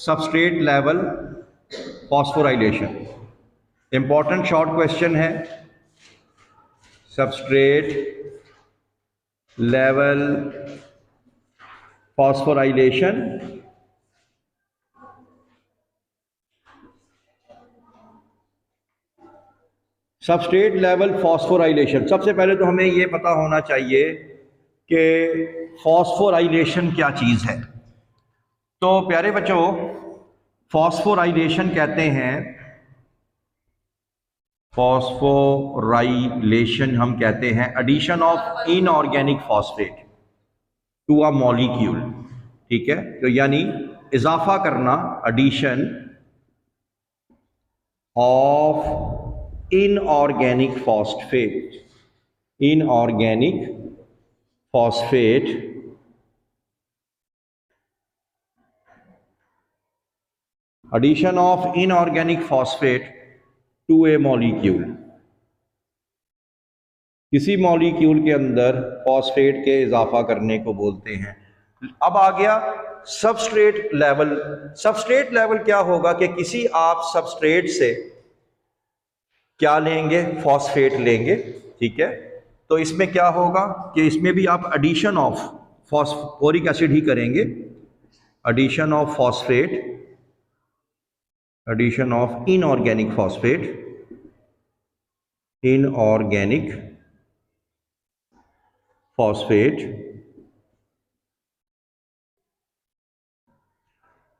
Substrate level phosphorylation. Important short question है। Substrate level phosphorylation substrate level phosphorylation. सबसे पहले तो हमें यह पता होना चाहिए कि फॉस्फोराइलेशन क्या चीज़ है। तो प्यारे बच्चों, फॉस्फोराइलेशन कहते हैं, फॉस्फोराइलेशन हम कहते हैं addition of inorganic phosphate to a molecule. ठीक है, तो यानी इजाफा करना, addition of inorganic phosphate, inorganic phosphate addition of inorganic phosphate to a molecule. किसी मॉलिक्यूल के अंदर फॉस्फेट के इजाफा करने को बोलते हैं। अब आ गया सबस्ट्रेट लेवल। सबस्ट्रेट लेवल क्या होगा कि किसी आप सबस्ट्रेट से क्या लेंगे, फॉस्फेट लेंगे। ठीक है, तो इसमें क्या होगा कि इसमें भी आप एडिशन ऑफ फॉस्फोरिक एसिड ही करेंगे, addition of phosphate, addition of inorganic phosphate, inorganic phosphate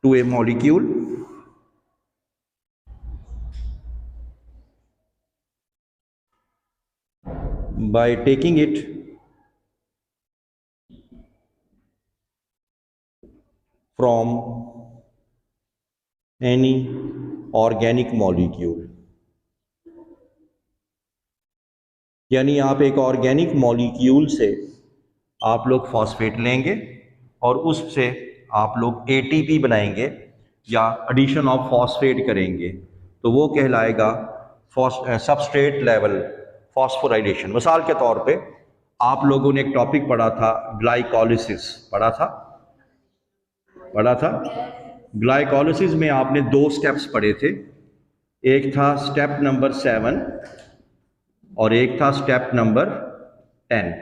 to a molecule by taking it from any organic molecule। यानी आप एक ऑर्गेनिक मॉलिक्यूल से आप लोग फॉस्फेट लेंगे और उससे आप लोग एटीपी बनाएंगे या एडिशन ऑफ फॉस्फेट करेंगे, तो वो कहलाएगा सबस्ट्रेट लेवल फॉस्फोराइलेशन। मिसाल के तौर पे आप लोगों ने एक टॉपिक पढ़ा था, ग्लाइकोलिसिस पढ़ा था। ग्लाइकोलिसिस में आपने 2 स्टेप्स पढ़े थे, एक था स्टेप नंबर 7 और एक था स्टेप नंबर 10।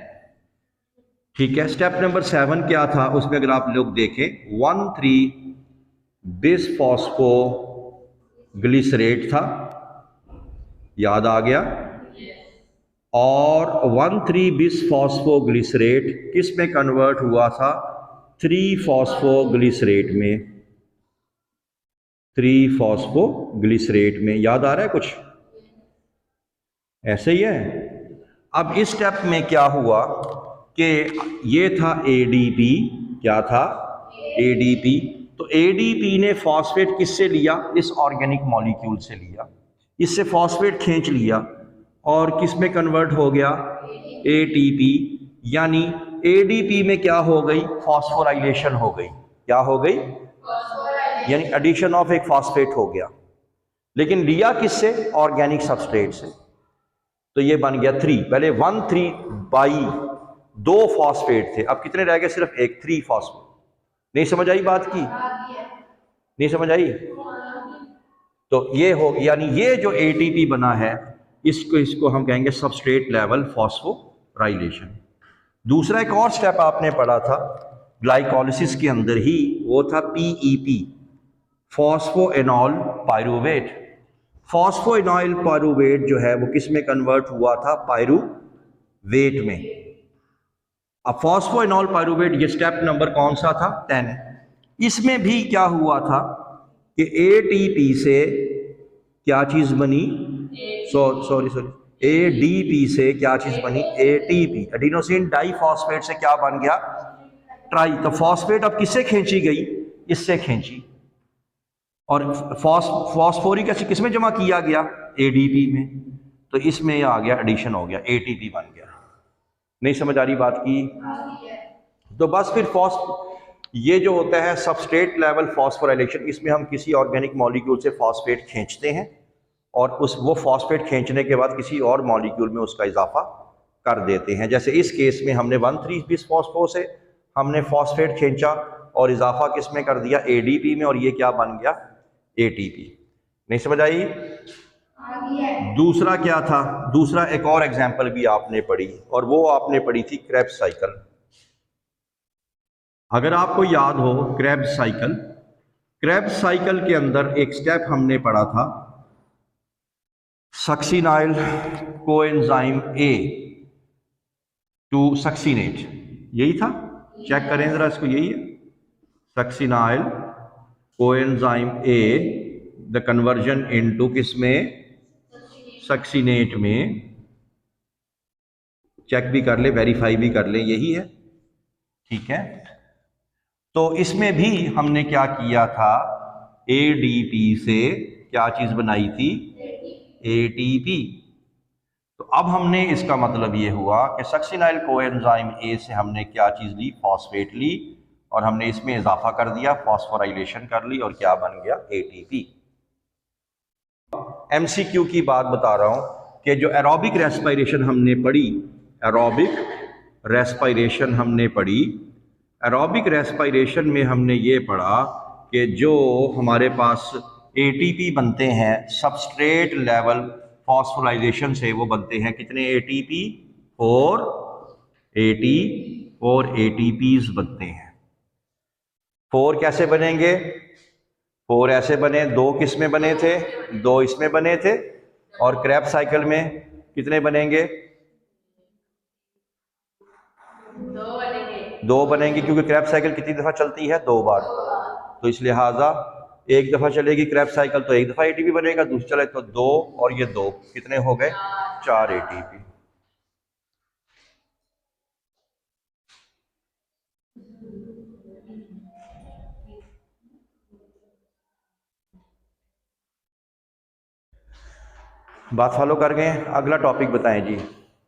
ठीक है, स्टेप नंबर 7 क्या था, उसमें अगर आप लोग देखें 1,3-बिसफॉस्फोग्लिसरेट था, याद आ गया। और 1,3-बिसफॉस्फोग्लिसरेट किस में कन्वर्ट हुआ था, 3-फॉस्फोग्लिसरेट में, 3-फॉस्फोग्लिसरेट में। याद आ रहा है कुछ? ऐसे ही है। अब इस स्टेप में क्या हुआ कि ये था एडीपी, क्या था, एडीपी। तो एडीपी ने फॉस्फेट किससे लिया, इस ऑर्गेनिक मॉलिक्यूल से लिया, इससे फॉस्फेट खींच लिया और किस में कन्वर्ट हो गया, एटीपी। यानी एडीपी में क्या हो गई, फॉस्फोराइलेशन हो गई। क्या हो गई, यानी एडिशन ऑफ एक फॉस्फेट हो गया, लेकिन लिया किससे, ऑर्गेनिक सबस्ट्रेट से। तो ये बन गया 3। पहले 1,3 बाई 2 फॉस्फेट थे, अब कितने रह गए, सिर्फ एक, 3 फॉस्फेट। नहीं समझ आई बात की, नहीं समझ आई? तो ये हो, यानी ये जो एटीपी बना है, इसको हम कहेंगे सबस्ट्रेट लेवल फॉस्फोराइलेशन। दूसरा एक और स्टेप आपने पढ़ा था ग्लाइकोलिसिस के अंदर ही, वो था पीईपी, फॉस्फोएनॉल पायरूवेट। फॉस्फोएनॉल पायरूवेट जो है वो किस में कन्वर्ट हुआ था, पायरूवेट में। अब फॉस्फोएनॉल पायरूवेट, ये स्टेप नंबर कौन सा था, 10। इसमें भी क्या हुआ था कि एटीपी से क्या चीज बनी, सॉरी एडीपी से क्या चीज बनी, एटीपी, एडिनोसिन डाइफॉस्फेट से क्या बन गया, ट्राई। तो फॉस्फेट अब किससे खींची गई, इससे खींची, और फॉस्फोरिक एसिड किसमें जमा किया गया, एडीपी में। तो इसमें आ गया, एडिशन हो गया, एटीपी बन गया। नहीं समझ आ रही बात की? तो बस फिर ये जो होता है सबस्ट्रेट लेवल फॉस्फोराइलेशन, इसमें हम किसी ऑर्गेनिक मॉलिक्यूल से फॉस्फेट खींचते हैं और वो फॉस्फेट खींचने के बाद किसी और मॉलिक्यूल में उसका इजाफा कर देते हैं। जैसे इस केस में हमने 1,3-बिसफॉस्फो से हमने फॉस्फेट खींचा और इजाफा किस में कर दिया, एडीपी में, और ये क्या बन गया, एटीपी। नहीं समझ आई? दूसरा क्या था, दूसरा एक और एग्जांपल भी आपने पढ़ी, और वो आपने पढ़ी थी क्रेब्स साइकिल। अगर आपको याद हो क्रेब्स साइकिल, क्रेब्स साइकिल के अंदर एक स्टेप हमने पढ़ा था, succinyl coenzyme A to succinate, यही था, चेक करें जरा इसको, यही है succinyl coenzyme A, the conversion into किस में, सक्सिनेट में। चेक भी कर ले, वेरीफाई भी कर ले, यही है, ठीक है। तो इसमें भी हमने क्या किया था, एडीपी से क्या चीज बनाई थी, एटीपी। तो अब हमने, इसका मतलब ये हुआ कि सक्सिनाइल कोएंजाइम ए से हमने क्या चीज ली, फॉस्फेट ली, और हमने इसमें इजाफा कर दिया, फॉस्फोराइलेशन कर ली, और क्या बन गया, एटीपी। एमसीक्यू की बात बता रहा हूं कि जो एरोबिक रेस्पिरेशन हमने पढ़ी, एरोबिक रेस्पिरेशन हमने पढ़ी, एरोबिक रेस्पिरेशन में हमने ये पढ़ा कि जो हमारे पास एटीपी बनते हैं सबस्ट्रेट लेवल फॉस्फोराइलेशन से, वो बनते हैं कितने एटीपी, 4 एटीपीज बनते हैं। 4 कैसे बनेंगे, 4 ऐसे बने, 2 किस में बने थे, 2 इसमें बने थे, और क्रेब्स साइकिल में कितने बनेंगे, 2 बनेंगे, क्योंकि क्रेब्स साइकिल कितनी दफा चलती है, 2 बार। तो इस लिहाजा एक दफा चलेगी क्रेब्स साइकिल तो एक दफा एटीपी बनेगा, दूसरी चले तो 2, और ये 2 कितने हो गए, 4 एटीपी। बात फॉलो कर गए? अगला टॉपिक बताएं जी।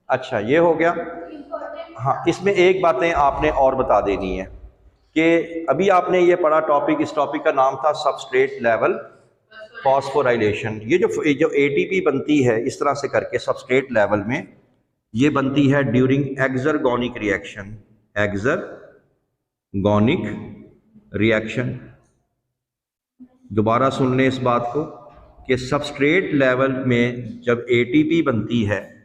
अच्छा, ये हो गया। हाँ, इसमें एक बातें आपने और बता देनी है कि अभी आपने ये पढ़ा टॉपिक, इस टॉपिक का नाम था सबस्ट्रेट लेवल फॉस्फोराइलेशन। ये जो एटीपी बनती है इस तरह से करके सबस्ट्रेट लेवल में, ये बनती है during exergonic reaction, exergonic reaction. दोबारा सुन लें इस बात को कि सबस्ट्रेट लेवल में जब एटीपी बनती है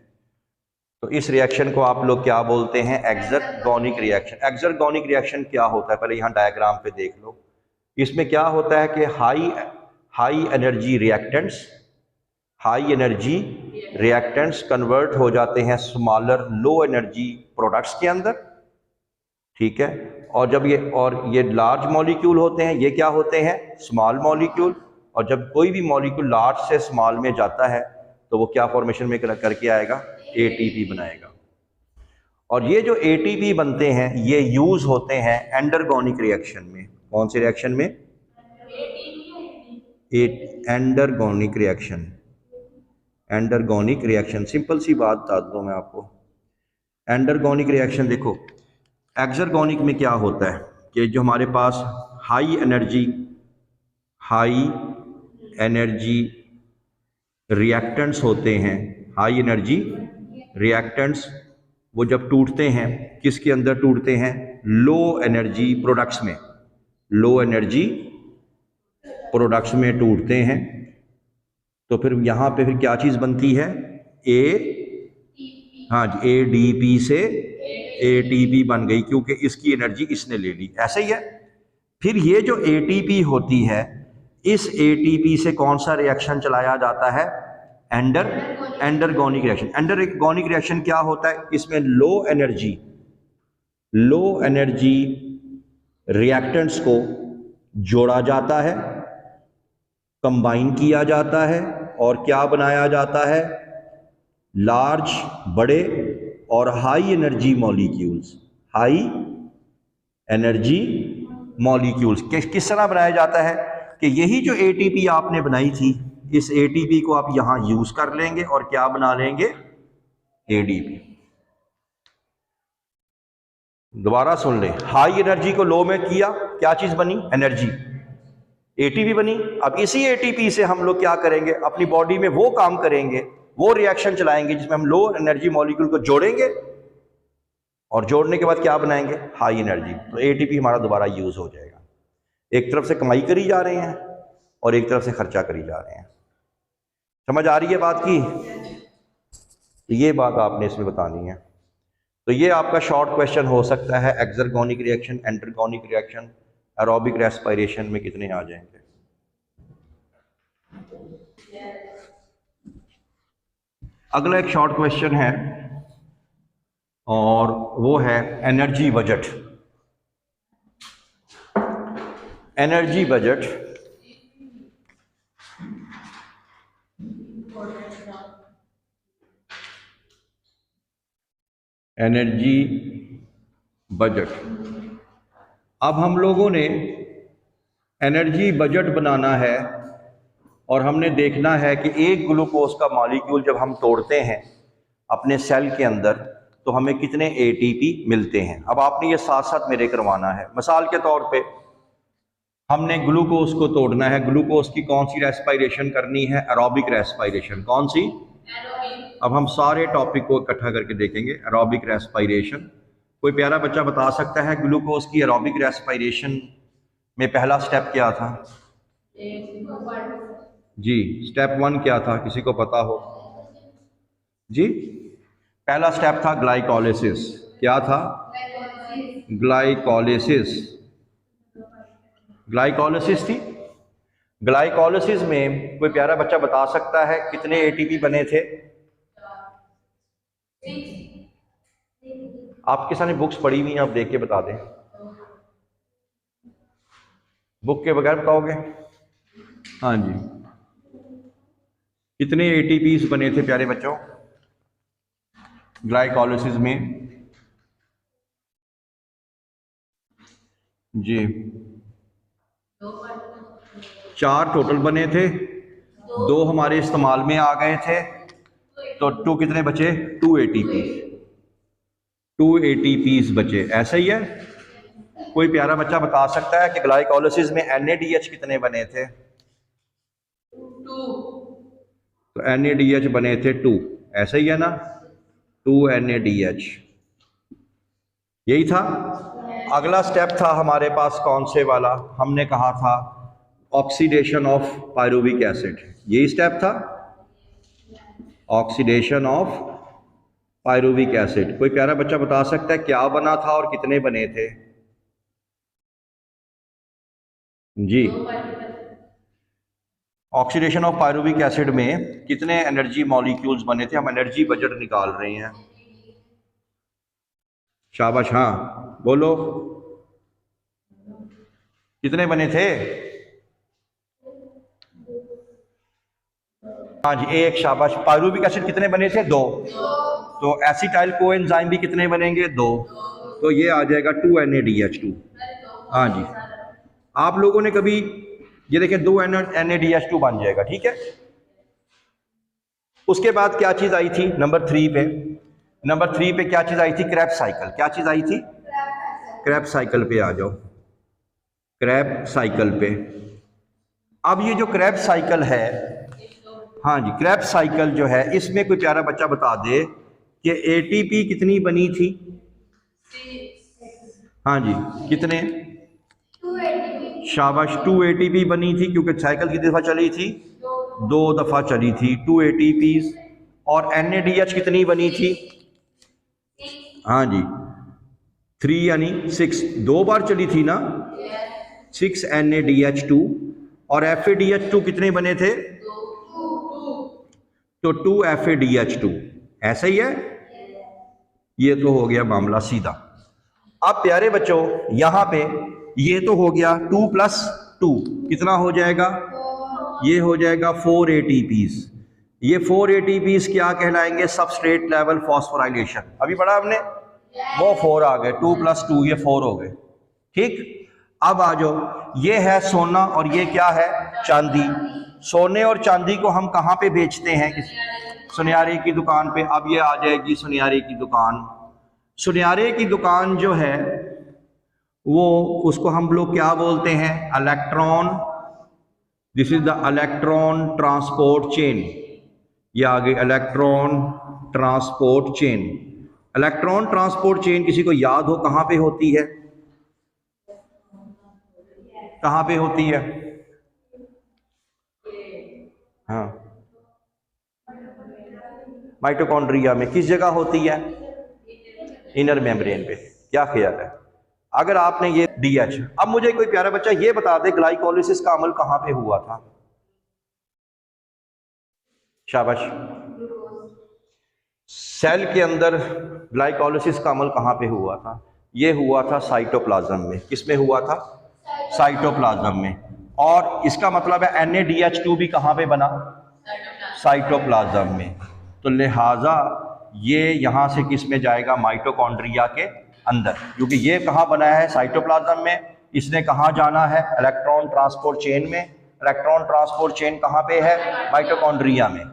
तो इस रिएक्शन को आप लोग क्या बोलते हैं, एक्सरगोनिक रिएक्शन। एक्सरगोनिक रिएक्शन क्या होता है, पहले यहाँ डायग्राम पे देख लो। इसमें क्या होता है कि हाई एनर्जी रिएक्टेंट्स कन्वर्ट हो जाते हैं स्मॉलर लो एनर्जी प्रोडक्ट्स के अंदर, ठीक है। और जब ये लार्ज मॉलिक्यूल होते हैं, ये क्या होते हैं, स्मॉल मॉलिक्यूल। और जब कोई भी मॉलिक्यूल लार्ज से स्मॉल में जाता है तो वो क्या फॉर्मेशन में करके आएगा, एटीपी बनाएगा। और ये जो एटीपी बनते हैं ये यूज होते हैं एंडरगोनिक रिएक्शन में। कौन से रिएक्शन में, endergonic reaction. Endergonic reaction, simple सी बात बता दूं मैं आपको। एंडरगोनिक रिएक्शन देखो, एक्सरगोनिक में क्या होता है कि जो हमारे पास हाई एनर्जी रिएक्टेंट्स होते हैं, हाई एनर्जी रिएक्टेंट्स, वो जब टूटते हैं किसके अंदर टूटते हैं, लो एनर्जी प्रोडक्ट्स में, लो एनर्जी प्रोडक्ट्स में टूटते हैं। तो फिर यहाँ पे फिर क्या चीज़ बनती है, एडीपी से एटीपी बन गई, क्योंकि इसकी एनर्जी इसने ले ली। ऐसे ही है। फिर ये जो एटीपी होती है, इस एटीपी से कौन सा रिएक्शन चलाया जाता है, एंडरगोनिक रिएक्शन। एंडरगोनिक रिएक्शन क्या होता है, इसमें लो एनर्जी रिएक्टेंट्स को जोड़ा जाता है, कंबाइन किया जाता है, और क्या बनाया जाता है, लार्ज बड़े और हाई एनर्जी मॉलिक्यूल्स। किस तरह बनाया जाता है कि यही जो एटीपी आपने बनाई थी, इस एटीपी को आप यहां यूज कर लेंगे और क्या बना लेंगे, एडीपी। दोबारा सुन लें, हाई एनर्जी को लो में किया, क्या चीज बनी, एनर्जी, एटीपी बनी। अब इसी एटीपी से हम लोग क्या करेंगे, अपनी बॉडी में वो काम करेंगे, वो रिएक्शन चलाएंगे जिसमें हम लो एनर्जी मॉलिक्यूल को जोड़ेंगे, और जोड़ने के बाद क्या बनाएंगे, हाई एनर्जी। तो एटीपी हमारा दोबारा यूज हो जाएगा। एक तरफ से कमाई करी जा रहे हैं और एक तरफ से खर्चा करी जा रहे हैं। समझ आ रही है बात की? तो ये बात आपने इसमें बतानी है। तो ये आपका शॉर्ट क्वेश्चन हो सकता है, exergonic reaction, endergonic reaction, aerobic respiration में कितने आ जाएंगे। अगला एक शॉर्ट क्वेश्चन है और वो है energy budget. Energy budget energy budget. अब हम लोगों ने एनर्जी बजट बनाना है और हमने देखना है कि एक ग्लूकोज का मॉलिक्यूल जब हम तोड़ते हैं अपने सेल के अंदर तो हमें कितने एटीपी मिलते हैं। अब आपने ये साथ साथ मेरे करवाना है। मिसाल के तौर पे हमने ग्लूकोज को तोड़ना है। ग्लूकोज की कौन सी रेस्पिरेशन करनी है? Aerobic respiration. कौन सी? अब हम सारे टॉपिक को इकट्ठा करके देखेंगे। Aerobic respiration. कोई प्यारा बच्चा बता सकता है ग्लूकोज की एरोबिक रेस्पिरेशन में पहला स्टेप क्या था? जी, स्टेप 1 क्या था? किसी को पता हो? जी, पहला स्टेप था ग्लाइकोलिसिस। क्या था? ग्लाइकोलिसिस। ग्लाइकोलिसिस थी। ग्लाइकोलिसिस में कोई प्यारा बच्चा बता सकता है कितने एटीपी बने थे? आपके सामने बुक्स पड़ी हुई हैं, आप देख के बता दें। बुक के बगैर बताओगे? हाँ जी, कितने एटीपीज बने थे प्यारे बच्चों ग्लाइकोलिसिस में? जी, 4 टोटल बने थे, 2 हमारे इस्तेमाल में आ गए थे, तो 2 कितने बचे? 2 एटीपीज बचे। ऐसा ही है। कोई प्यारा बच्चा बता सकता है कि ग्लाइकोलिसिस में NADH कितने बने थे? 2। तो NADH बने थे 2। ऐसा ही है ना? 2 NADH। यही था। अगला स्टेप था हमारे पास कौन से वाला? हमने कहा था ऑक्सीडेशन ऑफ पायरुविक एसिड। यही स्टेप था, ऑक्सीडेशन ऑफ पायरुविक एसिड। कोई प्यारा बच्चा बता सकता है क्या बना था और कितने बने थे? जी, ऑक्सीडेशन ऑफ पायरुविक एसिड में कितने एनर्जी मॉलिक्यूल्स बने थे? हम एनर्जी बजट निकाल रहे हैं। शाबाश, हाँ बोलो, कितने बने थे? हाँ जी, 1। शाबाश। पायरुविक एसिड कितने बने थे? 2। तो एसिटाइल कोएंजाइम भी कितने बनेंगे? 2। तो ये आ जाएगा 2 NADH2। हाँ जी, आप लोगों ने कभी ये देखें 2 NADH2 बन जाएगा। ठीक है। उसके बाद क्या चीज आई थी? नंबर 3 पे। नंबर 3 पे क्या चीज आई थी? Krebs cycle. क्या चीज आई थी? क्रेब्स साइकिल पे आ जाओ। क्रेब्स साइकिल पे। अब ये जो क्रेब्स साइकिल है, हाँ जी, क्रेब्स साइकिल जो है, इसमें कोई प्यारा बच्चा बता दे कि एटीपी कितनी बनी थी? हाँ जी, कितने? शाबाश, 2 एटीपी बनी थी, क्योंकि साइकिल कितनी दफा चली थी? 2 दफा चली थी, 2 एटीपीज। और NADH कितनी बनी थी? हाँ जी, 3 यानी 6, 2 बार चली थी ना? 6 NADH2। और FADH2 कितने बने थे? तो 2 FADH2। ऐसा ही है। ये तो हो गया मामला सीधा। अब प्यारे बच्चों यहां पे ये तो हो गया 2 + 2 कितना हो जाएगा? ये हो जाएगा 4 ATPs। ये 4 ATPs क्या कहलाएंगे? Substrate level phosphorylation. अभी पढ़ा हमने, वो 4 आ गए। 2 + 2 ये 4 हो गए। ठीक। अब आ जाओ, ये है सोना और ये क्या है? चांदी। सोने और चांदी को हम कहाँ पे बेचते हैं? सुनियारे की दुकान पे। अब ये आ जाएगी सुनियारे की दुकान। सुनियारे की दुकान जो है वो, उसको हम लोग क्या बोलते हैं? Electron. This is the electron transport chain. ये आगे electron transport chain. Electron transport chain किसी को याद हो कहाँ पे होती है? कहाँ पे होती है? हाँ, माइटोकॉन्ड्रिया में। किस जगह होती है? इनर मेम्ब्रेन पे। क्या ख्याल है? अगर आपने ये डीएच, अब मुझे कोई प्यारा बच्चा ये बता दे ग्लाइकोलिसिस का अमल कहाँ पे हुआ था? शाबाश। सेल के अंदर ग्लाइकोलिसिस का अमल कहाँ पे हुआ था? ये हुआ था साइटोप्लाज्म में। किस में हुआ था? साइटोप्लाज्म में। और इसका मतलब है NADH2 भी कहाँ पे बना? साइटोप्लाज्म में। तो लिहाजा ये यहाँ से किस में जाएगा? माइटोकॉन्ड्रिया के अंदर, क्योंकि ये कहाँ बना है? साइटोप्लाज्म में। इसने कहाँ जाना है? इलेक्ट्रॉन ट्रांसपोर्ट चेन में। इलेक्ट्रॉन ट्रांसपोर्ट चेन कहाँ पे है? माइटोकॉन्ड्रिया में।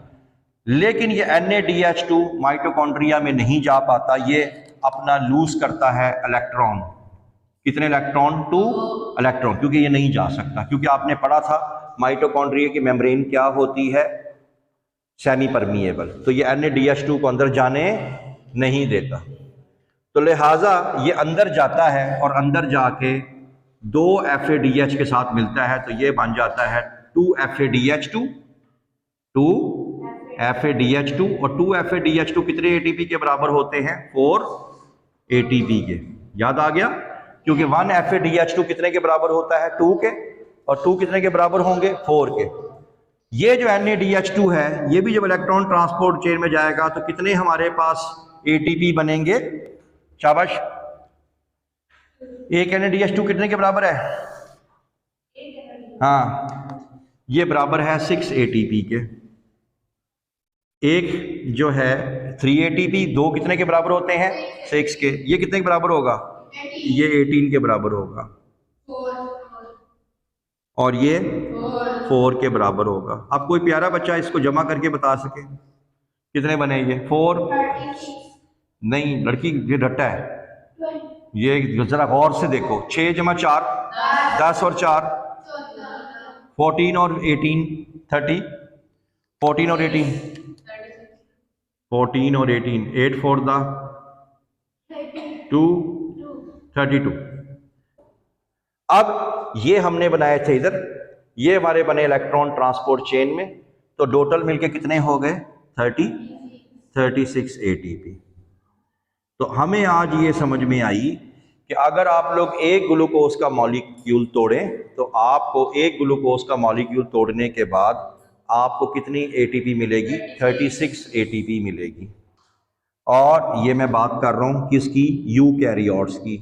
लेकिन ये NADH2 माइटोकॉन्ड्रिया में नहीं जा पाता, ये अपना लूज करता है इलेक्ट्रॉन। कितने इलेक्ट्रॉन? 2 इलेक्ट्रॉन, क्योंकि ये नहीं जा सकता। क्योंकि आपने पढ़ा था माइटोकॉन्ड्रिया की मेम्ब्रेन क्या होती है? Semi permeable. तो ये NADH2 को अंदर जाने नहीं देता। तो लिहाजा ये अंदर जाता है और अंदर जाके 2 FADH के साथ मिलता है, तो ये बन जाता है 2 FADH2, 2 FADH2। और 2 FADH2 कितने ATP के बराबर होते हैं? 4 ATP के। याद आ गया? क्योंकि 1 FADH2 कितने के बराबर होता है? 2 के। और 2 कितने के बराबर होंगे? 4 के। ये जो NADH2 है, ये भी जब इलेक्ट्रॉन ट्रांसपोर्ट चेन में जाएगा तो कितने हमारे पास ATP बनेंगे? शाबाश। एक NADH2 कितने के बराबर है? हाँ, ये बराबर है 6 ATP के। एक जो है 3 ATP, 2 कितने के बराबर होते हैं? 6 के। ये कितने के बराबर होगा? ये 18 के बराबर होगा। और ये 4 के बराबर होगा। अब कोई प्यारा बच्चा इसको जमा करके बता सके कितने बने? ये 4 नहीं, लड़की ये रट्टा है। ये जरा गौर से देखो, 6 जमा 4 10 और 4 14 और 18 30। 14 और 18 14 और 18 8 4 द 2 32। अब ये हमने बनाए थे इधर, ये हमारे बने इलेक्ट्रॉन ट्रांसपोर्ट चेन में। तो टोटल मिलके कितने हो गए? 36 ATP। तो हमें आज ये समझ में आई कि अगर आप लोग एक ग्लूकोज का मॉलिक्यूल तोड़ें तो आपको एक ग्लूकोज का मॉलिक्यूल तोड़ने के बाद आपको कितनी ATP मिलेगी? 36 ATP मिलेगी। और ये मैं बात कर रहा हूँ किसकी? यूकैरियोट्स की।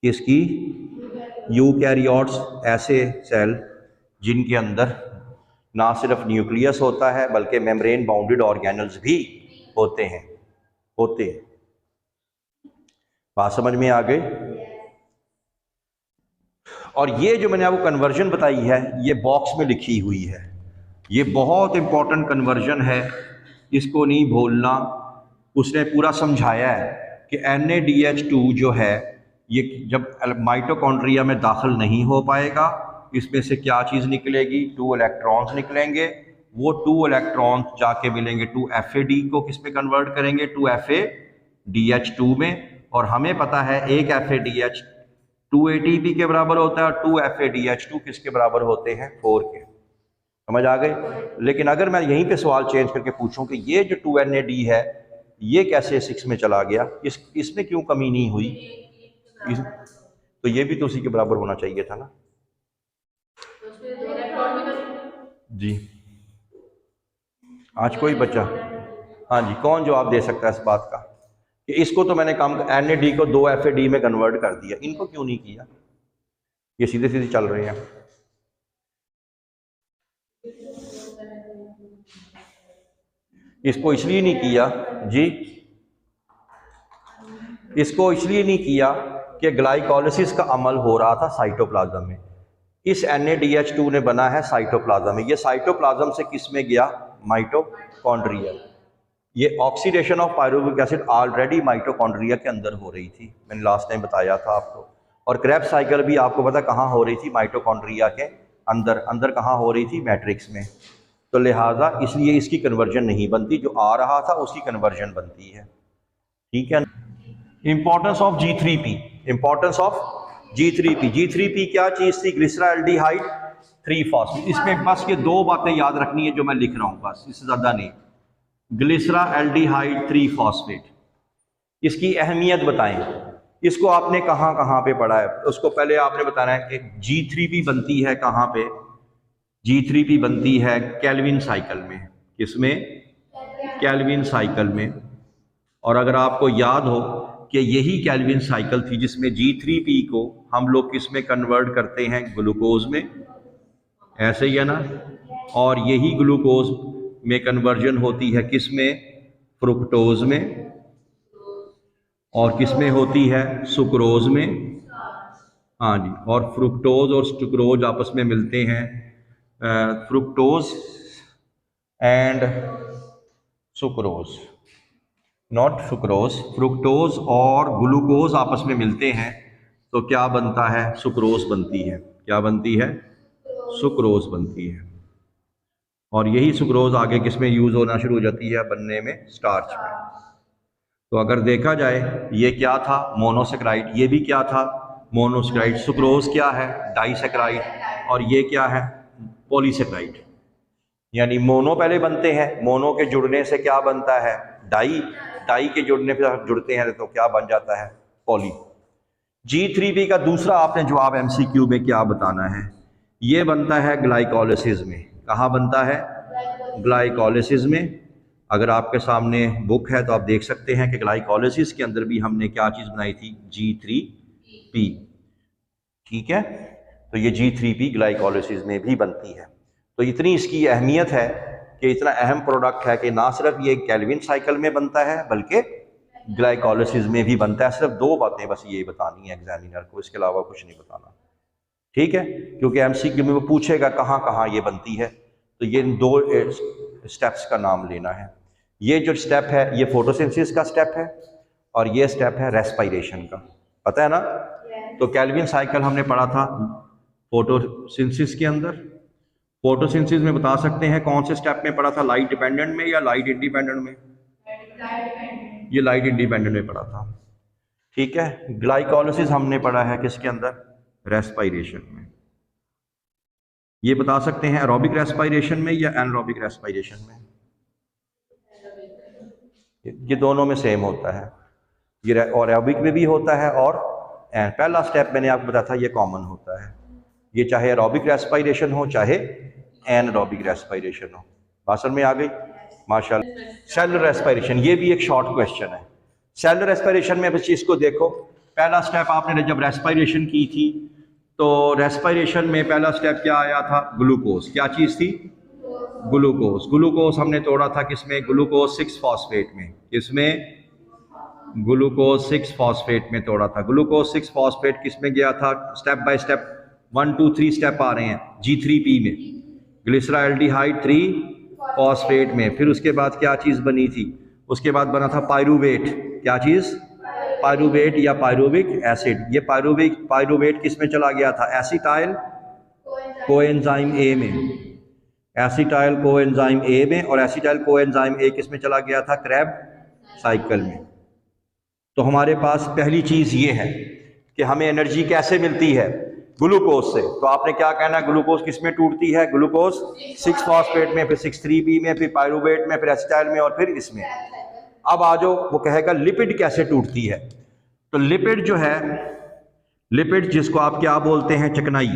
किसकी? यूकैरियोट्स, ऐसे सेल जिनके अंदर ना सिर्फ न्यूक्लियस होता है बल्कि मेम्ब्रेन बाउंडेड ऑर्गेनल्स भी होते हैं। बात समझ में आ गई? और ये जो मैंने आपको कन्वर्जन बताई है, ये बॉक्स में लिखी हुई है। ये बहुत इंपॉर्टेंट कन्वर्जन है, इसको नहीं भूलना। उसने पूरा समझाया है कि NADH2 जो है ये जब माइटोकॉन्ड्रिया में दाखिल नहीं हो पाएगा, इसमें से क्या चीज़ निकलेगी? 2 इलेक्ट्रॉन्स निकलेंगे। वो 2 इलेक्ट्रॉन्स जाके मिलेंगे 2 FAD को किस में कन्वर्ट करेंगे? 2 FADH2 में। और हमें पता है एक FADH 2 ATP के बराबर होता है और 2 FADH2 किसके बराबर होते हैं? 4 के। समझ आ गई? लेकिन अगर मैं यहीं पे सवाल चेंज करके पूछूं कि ये जो 2 NAD है ये कैसे 6 में चला गया, इसमें क्यों कमी नहीं हुई? तो ये भी तो उसी के बराबर होना चाहिए था ना जी। आज कोई बच्चा, हाँ जी, कौन जवाब दे सकता है इस बात का कि इसको तो मैंने काम NAD को 2 FAD में कन्वर्ट कर दिया, इनको क्यों नहीं किया? ये सीधे सीधे चल रहे हैं। इसको इसलिए नहीं किया जी, इसको इसलिए नहीं किया कि ग्लाइकोलिसिस का अमल हो रहा था साइटोप्लाज्म में। इस NADH2 ने बना है साइटोप्लाज्म में। ये साइटोप्लाज्म से किस में गया? माइटोकॉन्ड्रिया। ये oxidation of pyruvic acid already mitochondria के अंदर हो रही थी, मैंने लास्ट टाइम बताया था आपको। और क्रेब्स साइकिल भी आपको पता कहाँ हो रही थी? माइटोकॉन्ड्रिया के अंदर। अंदर कहाँ हो रही थी? मैट्रिक्स में। तो लिहाजा इसलिए इसकी कन्वर्जन नहीं बनती, जो आ रहा था उसकी कन्वर्जन बनती है। ठीक है। Importance of G3P, importance of G3P क्या चीज़ थी? ग्लिसराल्डिहाइड 3 फॉस्फेट। इसमें बस ये दो बातें याद रखनी है जो मैं लिख रहा हूँ, बस इससे ज़्यादा नहीं। ग्लिसराल्डिहाइड 3 फॉस्फेट, इसकी अहमियत बताएं। इसको आपने कहाँ कहाँ पे पढ़ा है? उसको पहले आपने बताना है कि G3P बनती है कहाँ पे? G3P बनती है केल्विन साइकिल में। किसमें? केल्विन साइकिल में। और अगर आपको याद हो कि यही केल्विन साइकिल थी जिसमें G3P को हम लोग किस में कन्वर्ट करते हैं? ग्लूकोज में, ऐसे ही है ना? और यही ग्लूकोज में कन्वर्जन होती है किस में? फ्रुक्टोज में। और किस में होती है? सुक्रोज में। हाँ जी, और फ्रुक्टोज और सुक्रोज आपस में मिलते हैं, fructose and sucrose, not sucrose, fructose और ग्लूकोज आपस में मिलते हैं तो क्या बनता है? सुक्रोज बनती है। क्या बनती है? सुक्रोज बनती है। और यही सुक्रोज आगे किस में यूज होना शुरू हो जाती है? बनने में, स्टार्च में। तो अगर देखा जाए ये क्या था? मोनोसेक्राइड। ये भी क्या था? मोनोसेक्राइड। सुक्रोज क्या है? डाइसेक्राइड। और ये क्या है? पॉलीसेक्राइड। यानी मोनो पहले बनते हैं, मोनो के जुड़ने से क्या बनता है? डाई। डाई के जुड़ने पर जुड़ते हैं तो क्या बन जाता है? पॉली। G3P का दूसरा आपने जवाब MCQ में क्या बताना है? ये बनता है ग्लाइकोलिसिस में। कहाँ बनता है? ग्लाइकोलिसिस में। अगर आपके सामने बुक है तो आप देख सकते हैं कि ग्लाइकोलिसिस के अंदर भी हमने क्या चीज़ बनाई थी? G3P। ठीक है, तो ये G3P ग्लाइकोलिसिस में भी बनती है। तो इतनी इसकी अहमियत है कि इतना अहम प्रोडक्ट है कि ना सिर्फ ये केल्विन साइकिल में बनता है बल्कि ग्लाइकोलिसिस में भी बनता है। सिर्फ दो बातें बस ये बतानी है एग्जामिनर को, इसके अलावा कुछ नहीं बताना। ठीक है, क्योंकि MCQ में वो पूछेगा कहाँ कहाँ ये बनती है, तो ये दो स्टेप्स का नाम लेना है। ये जो स्टेप है ये फोटोसिंथेसिस का स्टेप है और ये स्टेप है रेस्पिरेशन का। पता है ना? तो केल्विन साइकिल हमने पढ़ा था फोटोसिंथेसिस के अंदर। फोटोसिंथेसिस में बता सकते हैं कौन से स्टेप में पढ़ा था? लाइट डिपेंडेंट में या लाइट इंडिपेंडेंट में? ये लाइट इंडिपेंडेंट में पढ़ा था। ठीक है, ग्लाइकोलिसिस हमने पढ़ा है किसके अंदर? रेस्पिरेशन में। ये बता सकते हैं एरोबिक रेस्पिरेशन में या एनारोबिक रेस्पिरेशन में? ये दोनों में सेम होता है, ये और एरोबिक में भी होता है और पहला स्टेप मैंने आपको बताया था ये कॉमन होता है। ये चाहे एरोबिक रेस्पिरेशन हो चाहे एनारोबिक रेस्पिरेशन हो। बात समझ में आ गई? माशाल्लाह। सेलुलर रेस्पिरेशन, ये भी एक शॉर्ट क्वेश्चन है। सेलुलर रेस्पिरेशन में बस इसको देखो, पहला स्टेप आपने जब रेस्पिरेशन की थी तो रेस्पिरेशन में पहला स्टेप क्या आया था? ग्लूकोज। क्या चीज़ थी? ग्लूकोज। ग्लूकोज हमने तोड़ा था किसमें? ग्लूकोज 6 फॉस्फेट में। किसमें? ग्लूकोज 6 फॉस्फेट में तोड़ा था। ग्लूकोज 6 फॉस्फेट किसमें गया था? स्टेप बाय स्टेप 1 2 3 स्टेप आ रहे हैं G3P में, ग्लिसराल्डिहाइड 3 फॉस्फेट में। फिर उसके बाद क्या चीज़ बनी थी? उसके बाद बना था पायरूवेट। क्या चीज़? पायरूवेट या पायरूविक एसिड। ये पायरूवेट किस में चला गया था? एसिटाइल कोएंजाइम ए में। एसिटाइल कोएंजाइम ए में, और एसिटाइल कोएंजाइम ए किस में चला गया था? क्रैब साइकिल में। तो हमारे पास पहली चीज़ ये है कि हमें एनर्जी कैसे मिलती है? ग्लूकोज से। तो आपने क्या कहना? ग्लूकोज किस में टूटती है? ग्लूकोज 6 फॉस्फेट में, फिर 6,3-B में, फिर पायरूवेट में, फिर एसिटाइल में और फिर इसमें। अब आ जाओ, वो कहेगा लिपिड कैसे टूटती है। तो लिपिड जो है, लिपिड जिसको आप क्या बोलते हैं? चिकनाई।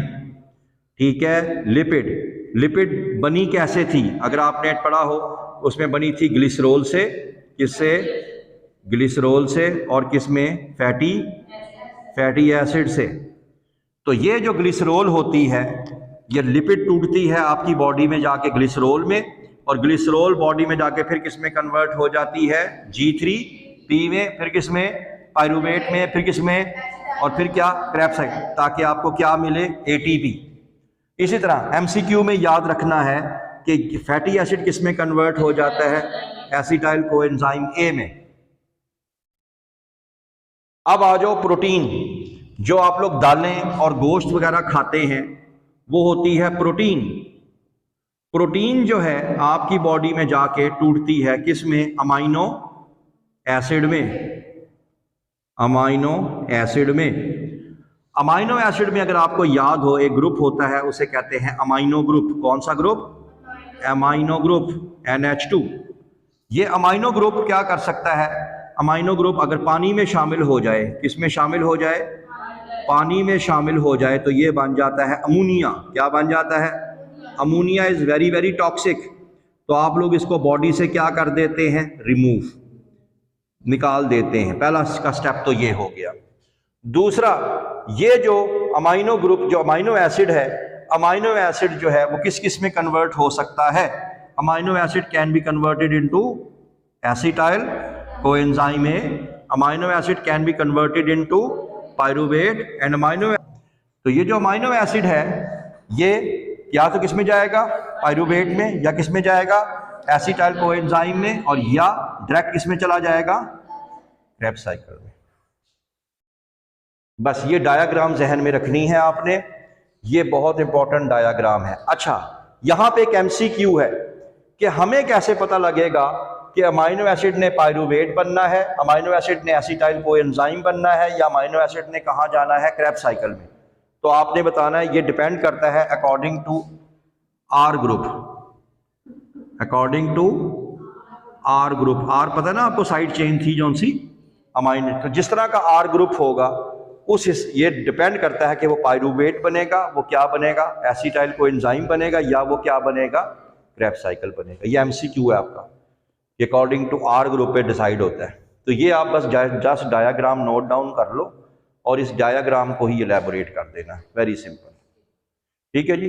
ठीक है, लिपिड बनी कैसे थी? अगर आपने पढ़ा हो उसमें बनी थी ग्लिसरॉल से। किससे? ग्लिसरॉल से। और किसमें? फैटी एसिड से। तो ये जो ग्लिसरॉल होती है ये लिपिड टूटती है आपकी बॉडी में जाके ग्लिसरॉल में, और ग्लिसरॉल बॉडी में जाके फिर किस में कन्वर्ट हो जाती है? G3P में, फिर किस में? पायरूवेट में, फिर किस में? और फिर क्या? क्रैब साइकिल, ताकि आपको क्या मिले? ATP। इसी तरह MCQ में याद रखना है कि फैटी एसिड किस में कन्वर्ट हो जाता है? एसिटाइल कोएंजाइम A में। अब आ जाओ प्रोटीन। जो आप लोग दालें और गोश्त वगैरह खाते हैं वो होती है प्रोटीन। प्रोटीन जो है आपकी बॉडी में जाके टूटती है किस में? अमाइनो एसिड में। अमाइनो एसिड में। अमाइनो एसिड में अगर आपको याद हो एक ग्रुप होता है उसे कहते हैं अमाइनो ग्रुप। कौन सा ग्रुप? Amino group, NH2। ये अमाइनो ग्रुप क्या कर सकता है? अमाइनो ग्रुप अगर पानी में शामिल हो जाए, किस में शामिल हो जाए? पानी में शामिल हो जाए तो ये बन जाता है अमोनिया। क्या बन जाता है? Ammonia is very very toxic. तो आप लोग इसको बॉडी से क्या कर देते हैं? रिमूव, निकाल देते हैं। पहला का स्टेप तो ये हो गया। दूसरा, ये जो अमाइनो ग्रुप, जो अमाइनो एसिड है, अमाइनो एसिड जो है वो किस किस में कन्वर्ट हो सकता है? Amino acid can be converted into acetyl coenzyme A, amino acid can be converted into pyruvate and amino. तो ये जो अमाइनो एसिड है ये या तो किस में जाएगा? पायरूवेट में, या किस में जाएगा? एसिटाइल कोएंजाइम में, और या डायरेक्ट किस में चला जाएगा? क्रेब्स साइकिल में। बस ये डायग्राम जहन में रखनी है आपने, ये बहुत इंपॉर्टेंट डायग्राम है। अच्छा, यहां पे एक MCQ है कि हमें कैसे पता लगेगा कि अमाइनो एसिड ने पायरूवेट बनना है, अमाइनो एसिड ने एसिटाइल कोएंजाइम बनना है, या अमाइनो एसिड ने कहां जाना है? क्रेब्स साइकिल में। तो आपने बताना है, ये डिपेंड करता है according to R group, according to R group. R पता है ना आपको, साइड चेन थी जौन सी अमाइनो। तो जिस तरह का आर ग्रुप होगा उस ये डिपेंड करता है कि वो पायरूवेट बनेगा, वो क्या बनेगा? एसिटाइल कोएंजाइम बनेगा, या वो क्या बनेगा? क्रेब्स साइकिल बनेगा। ये MCQ है आपका, अकॉर्डिंग टू आर ग्रुप पे डिसाइड होता है। तो ये आप बस जस्ट डायग्राम नोट डाउन कर लो और इस डायग्राम को ही इलेबोरेट कर देना। Very simple. ठीक है जी।